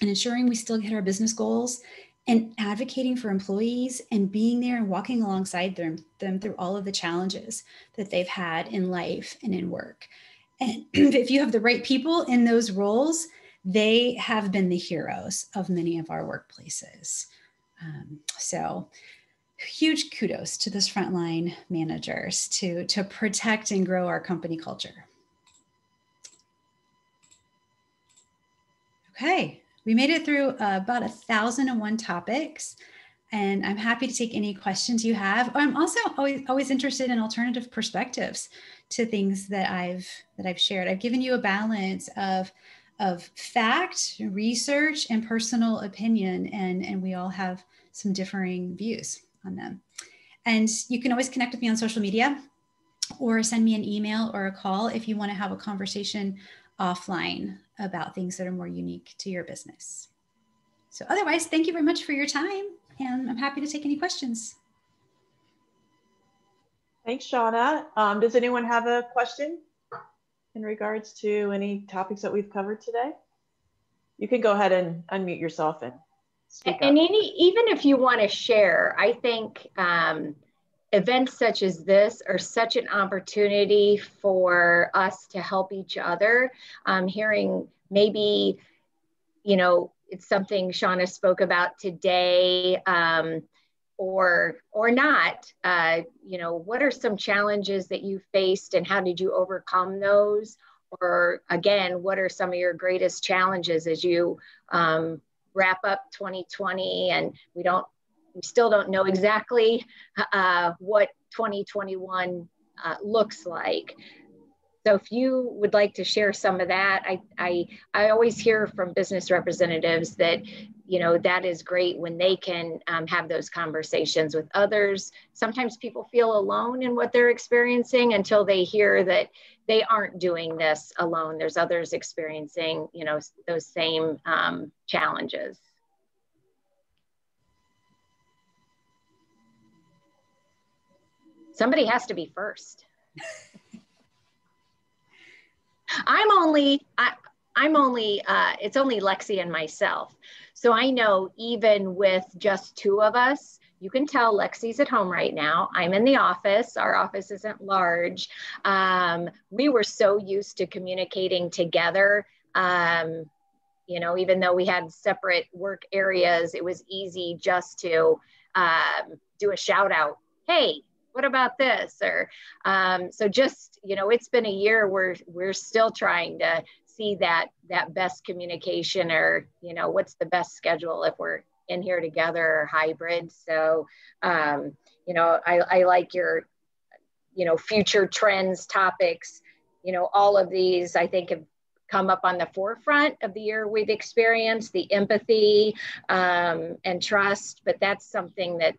and ensuring we still hit our business goals and advocating for employees and being there and walking alongside them through all of the challenges that they've had in life and in work. And if you have the right people in those roles, they have been the heroes of many of our workplaces. So huge kudos to those frontline managers to protect and grow our company culture. Okay, we made it through about 1,001 topics, and I'm happy to take any questions you have. I'm also always interested in alternative perspectives to things that I've shared. I've given you a balance of fact, research, and personal opinion, and we all have some differing views on them. And you can always connect with me on social media or send me an email or a call if you want to have a conversation offline about things that are more unique to your business. So otherwise, thank you very much for your time, and I'm happy to take any questions. Thanks, Shawna. Does anyone have a question in regards to any topics that we've covered today? You can go ahead and unmute yourself and speak up. And even if you want to share, I think events such as this are such an opportunity for us to help each other. Hearing maybe, it's something Shawna spoke about today, or not, what are some challenges that you faced and how did you overcome those? Or again, what are some of your greatest challenges as you wrap up 2020 and we still don't know exactly what 2021 looks like. So if you would like to share some of that, I always hear from business representatives that, you know, that is great when they can have those conversations with others. Sometimes people feel alone in what they're experiencing until they hear that they aren't doing this alone. There's others experiencing, you know, those same challenges. Somebody has to be first. It's only Lexi and myself. So I know even with just two of us, you can tell Lexi's at home right now. I'm in the office. Our office isn't large. We were so used to communicating together. You know, even though we had separate work areas, it was easy just to do a shout out. Hey, what about this? Or so just, you know, it's been a year where we're still trying to see that best communication, or, you know, what's the best schedule if we're in here together or hybrid. So, you know, I like your, you know, future trends, topics, you know, all of these I think have come up on the forefront of the year we've experienced, the empathy and trust, but that's something that,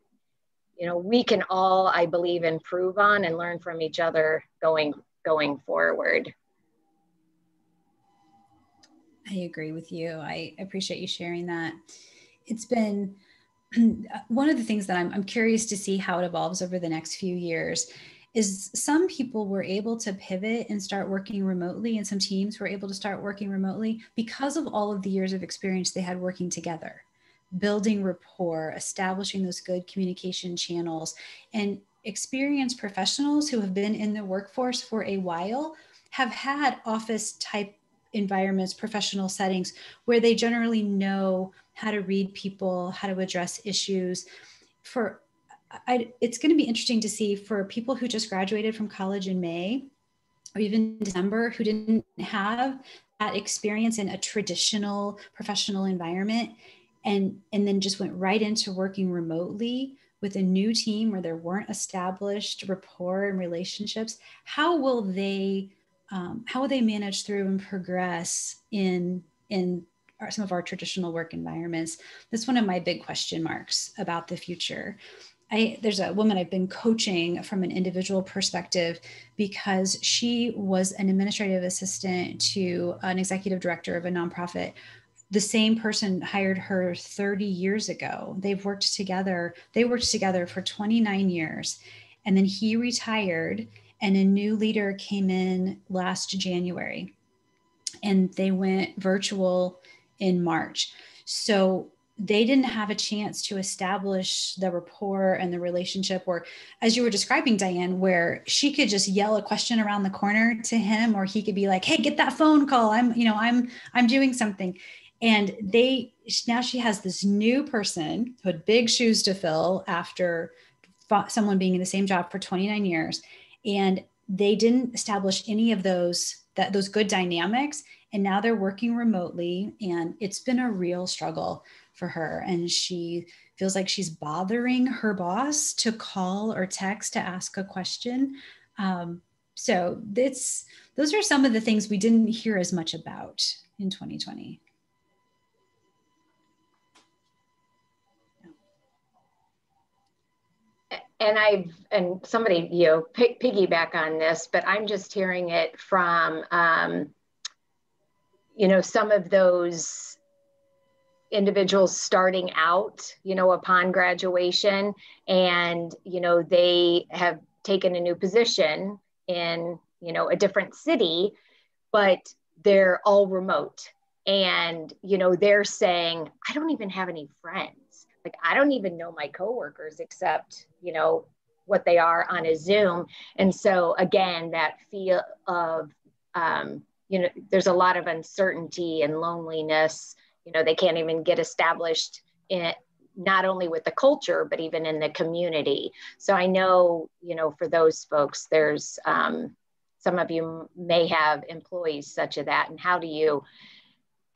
you know, we can all, I believe, improve on and learn from each other going forward. I agree with you. I appreciate you sharing that. It's been one of the things that I'm curious to see how it evolves over the next few years is some people were able to pivot and start working remotely, and some teams were able to start working remotely because of all of the years of experience they had working together, building rapport, establishing those good communication channels. And experienced professionals who have been in the workforce for a while have had office type environments, professional settings where they generally know how to read people, how to address issues. It's going to be interesting to see for people who just graduated from college in May or even December, who didn't have that experience in a traditional professional environment, and then just went right into working remotely with a new team where there weren't established rapport and relationships. How will they manage through and progress in some of our traditional work environments? That's one of my big question marks about the future. There's a woman I've been coaching from an individual perspective because she was an administrative assistant to an executive director of a nonprofit. The same person hired her 30 years ago. They worked together for 29 years. And then he retired and a new leader came in last January, and they went virtual in March. So they didn't have a chance to establish the rapport and the relationship, or as you were describing, Diane, where she could just yell a question around the corner to him, or he could be like, hey, get that phone call. I'm doing something. And now she has this new person who had big shoes to fill after someone being in the same job for 29 years. And they didn't establish any of those good dynamics. And now they're working remotely, and it's been a real struggle for her. And she feels like she's bothering her boss to call or text to ask a question. So those are some of the things we didn't hear as much about in 2020. And somebody, piggyback on this, but I'm just hearing it from, some of those individuals starting out, upon graduation, and, they have taken a new position in, a different city, but they're all remote. And, they're saying, I don't even have any friends. Like, I don't even know my coworkers except, what they are on a Zoom. And so again, that feel of, there's a lot of uncertainty and loneliness. They can't even get established in not only with the culture, but even in the community. So I know, for those folks, there's some of you may have employees such as that. And how do you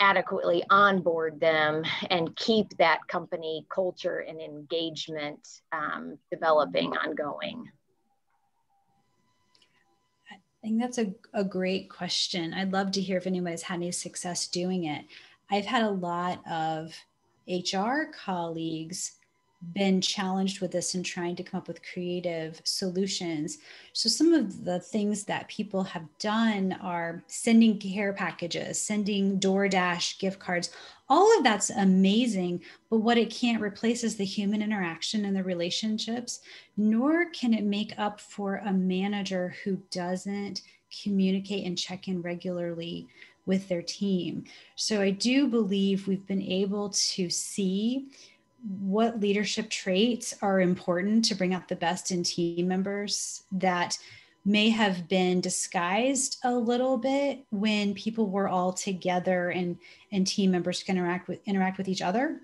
adequately onboard them and keep that company culture and engagement developing ongoing? I think that's a great question. I'd love to hear if anybody's had any success doing it. I've had a lot of HR colleagues been challenged with this and trying to come up with creative solutions. So some of the things that people have done are sending care packages, sending DoorDash gift cards. All of that's amazing, but what it can't replace is the human interaction and the relationships, nor can it make up for a manager who doesn't communicate and check in regularly with their team. So I do believe we've been able to see what leadership traits are important to bring out the best in team members that may have been disguised a little bit when people were all together and team members can interact with each other.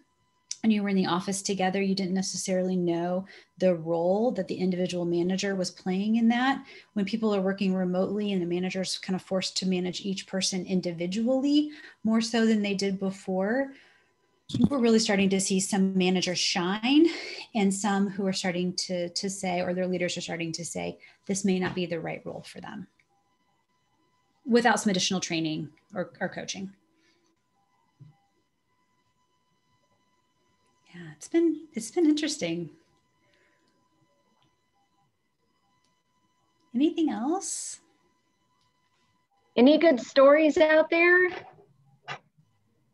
And you were in the office together, you didn't necessarily know the role that the individual manager was playing in that. When people are working remotely and the manager's kind of forced to manage each person individually more so than they did before, we're really starting to see some managers shine and some who are starting to say, or their leaders are starting to say, this may not be the right role for them without some additional training or coaching. Yeah, it's been interesting. Anything else? Any good stories out there?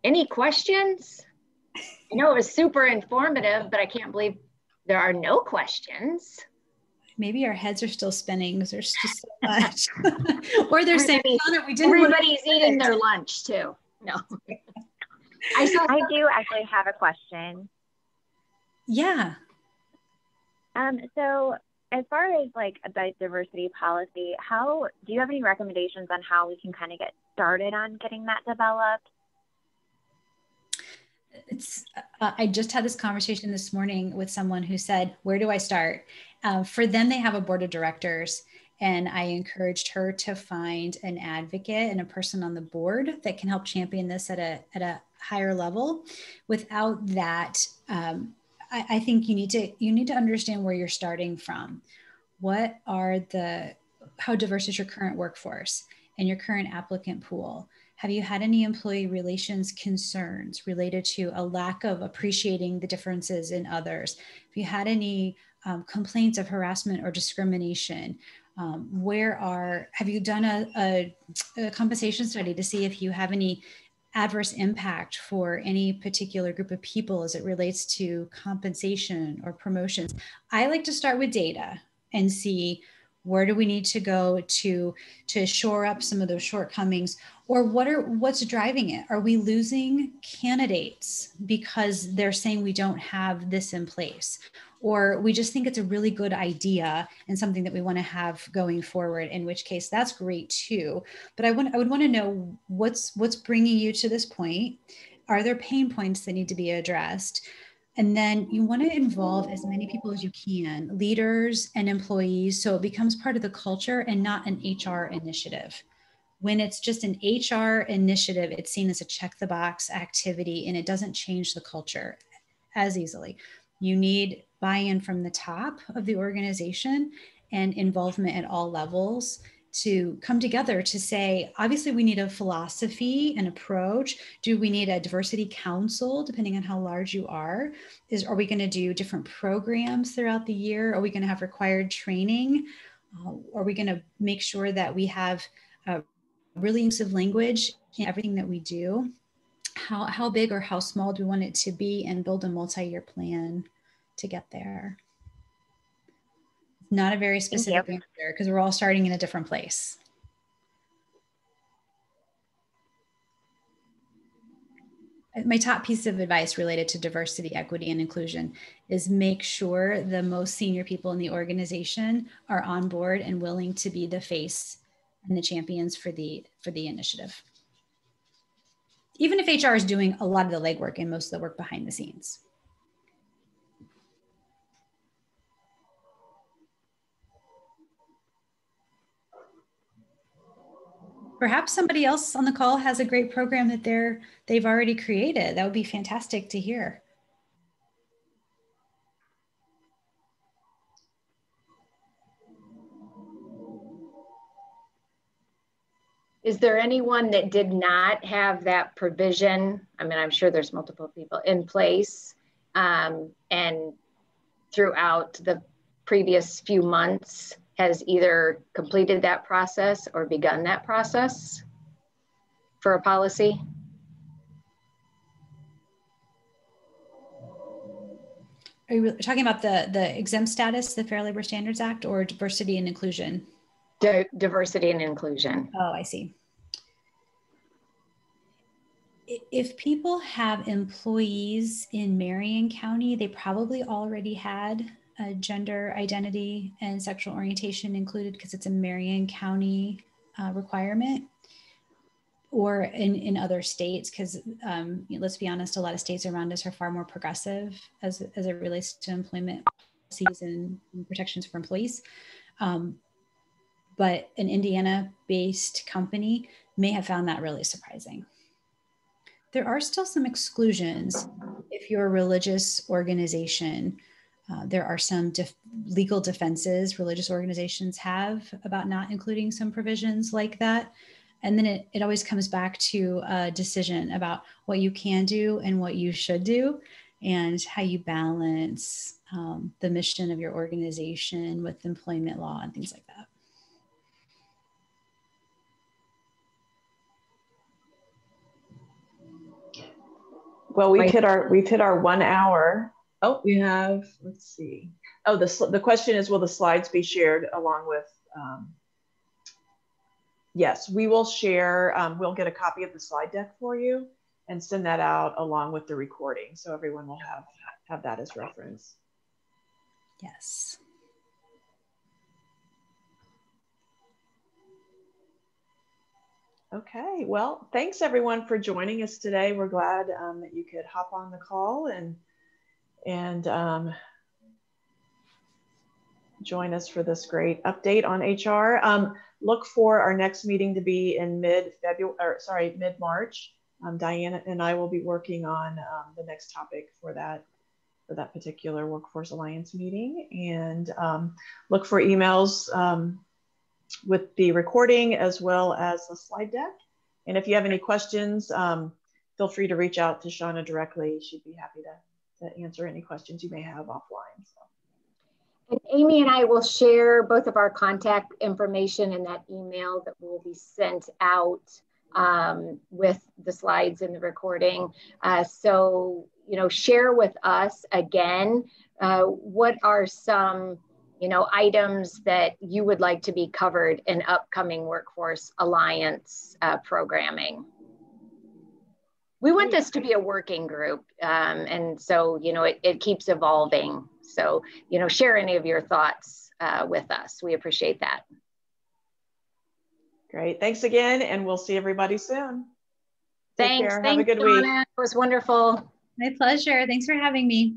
Any questions? I know it was super informative, but I can't believe there are no questions. Maybe our heads are still spinning because there's just so much. Or they're saying, Shawna, we didn't. Everybody's eating their lunch too. No. I do actually have a question. Yeah. So as far as like a diversity policy, do you have any recommendations on how we can kind of get started on getting that developed? I just had this conversation this morning with someone who said, where do I start? For them, they have a board of directors, and I encouraged her to find an advocate and a person on the board that can help champion this at a higher level. Without that, I think you need to understand where you're starting from. How diverse is your current workforce and your current applicant pool? Have you had any employee relations concerns related to a lack of appreciating the differences in others? Have you had any complaints of harassment or discrimination? Have you done a compensation study to see if you have any adverse impact for any particular group of people as it relates to compensation or promotions? I like to start with data and see where do we need to go to shore up some of those shortcomings, or what's driving it? Are we losing candidates because they're saying we don't have this in place? Or we just think it's a really good idea and something that we want to have going forward, in which case that's great too. But I would want to know what's bringing you to this point. Are there pain points that need to be addressed? And then you want to involve as many people as you can, leaders and employees, so it becomes part of the culture and not an HR initiative. When it's just an HR initiative, it's seen as a check the box activity and it doesn't change the culture as easily. You need buy-in from the top of the organization and involvement at all levels to come together to say, obviously we need a philosophy, an approach. Do we need a diversity council, depending on how large you are? Are we going to do different programs throughout the year? Are we going to have required training? Are we going to make sure that we have really inclusive language in everything that we do? How big or how small do we want it to be, and build a multi-year plan to get there? Not a very specific answer because we're all starting in a different place. My top piece of advice related to diversity, equity, and inclusion is make sure the most senior people in the organization are on board and willing to be the face and the champions for the initiative. Even if HR is doing a lot of the legwork and most of the work behind the scenes. Perhaps somebody else on the call has a great program that they've already created. That would be fantastic to hear. Is there anyone that did not have that provision? I mean, I'm sure there's multiple people in place, and throughout the previous few months has either completed that process or begun that process for a policy? Are you talking about the exempt status, the Fair Labor Standards Act, or diversity and inclusion? Diversity and inclusion. Oh, I see. If people have employees in Marion County, they probably already had a gender identity and sexual orientation included because it's a Marion County requirement, or in other states, because let's be honest, a lot of states around us are far more progressive as it relates to employment policies and protections for employees. But an Indiana-based company may have found that really surprising. There are still some exclusions. If you're a religious organization, there are some legal defenses religious organizations have about not including some provisions like that. And then it always comes back to a decision about what you can do and what you should do, and how you balance the mission of your organization with employment law and things like that. Well, we've hit our 1 hour. Oh, we have, let's see. Oh, the question is, will the slides be shared along with, yes, we will share, we'll get a copy of the slide deck for you and send that out along with the recording. So everyone will have that as reference. Yes. Okay, well, thanks everyone for joining us today. We're glad that you could hop on the call and join us for this great update on HR. Look for our next meeting to be in mid-March. Diana and I will be working on the next topic for that particular Workforce Alliance meeting, and look for emails with the recording as well as the slide deck. And if you have any questions, feel free to reach out to Shawna directly. She'd be happy to answer any questions you may have offline. So. And Amy and I will share both of our contact information in that email that will be sent out with the slides and the recording. So, share with us again, what are some items that you would like to be covered in upcoming Workforce Alliance programming. We want this to be a working group, and so it keeps evolving. So share any of your thoughts with us. We appreciate that. Great, thanks again, and we'll see everybody soon. Thanks. Take care. Have a good week. It was wonderful. My pleasure. Thanks for having me.